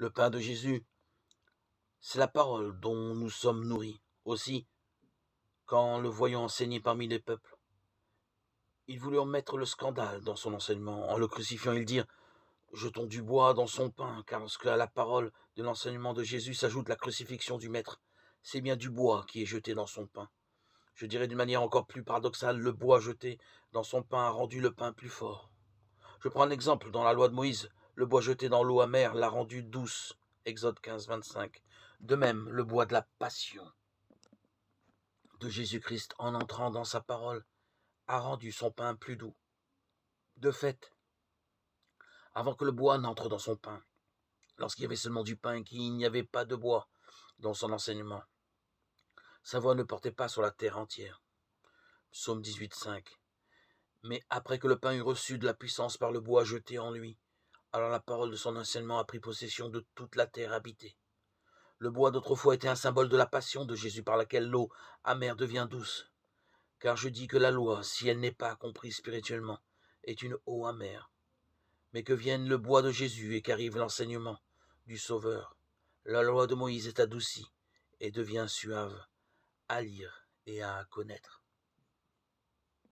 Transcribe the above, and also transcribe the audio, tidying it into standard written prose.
Le pain de Jésus, c'est la parole dont nous sommes nourris. Aussi, quand le voyant enseigner parmi les peuples, ils voulurent mettre le scandale dans son enseignement. En le crucifiant, ils dirent: jetons du bois dans son pain, car lorsqu'à la parole de l'enseignement de Jésus s'ajoute la crucifixion du Maître, c'est bien du bois qui est jeté dans son pain. Je dirais d'une manière encore plus paradoxale, le bois jeté dans son pain a rendu le pain plus fort. Je prends un exemple, dans la loi de Moïse, le bois jeté dans l'eau amère l'a rendue douce. Exode 15, 25. De même, le bois de la passion de Jésus-Christ, en entrant dans sa parole, a rendu son pain plus doux. De fait, avant que le bois n'entre dans son pain, lorsqu'il y avait seulement du pain et qu'il n'y avait pas de bois dans son enseignement, sa voix ne portait pas sur la terre entière. Psaume 18, 5. Mais après que le pain eut reçu de la puissance par le bois jeté en lui, alors la parole de son enseignement a pris possession de toute la terre habitée. Le bois d'autrefois était un symbole de la passion de Jésus par laquelle l'eau amère devient douce. Car je dis que la loi, si elle n'est pas comprise spirituellement, est une eau amère. Mais que vienne le bois de Jésus et qu'arrive l'enseignement du Sauveur, la loi de Moïse est adoucie et devient suave à lire et à connaître.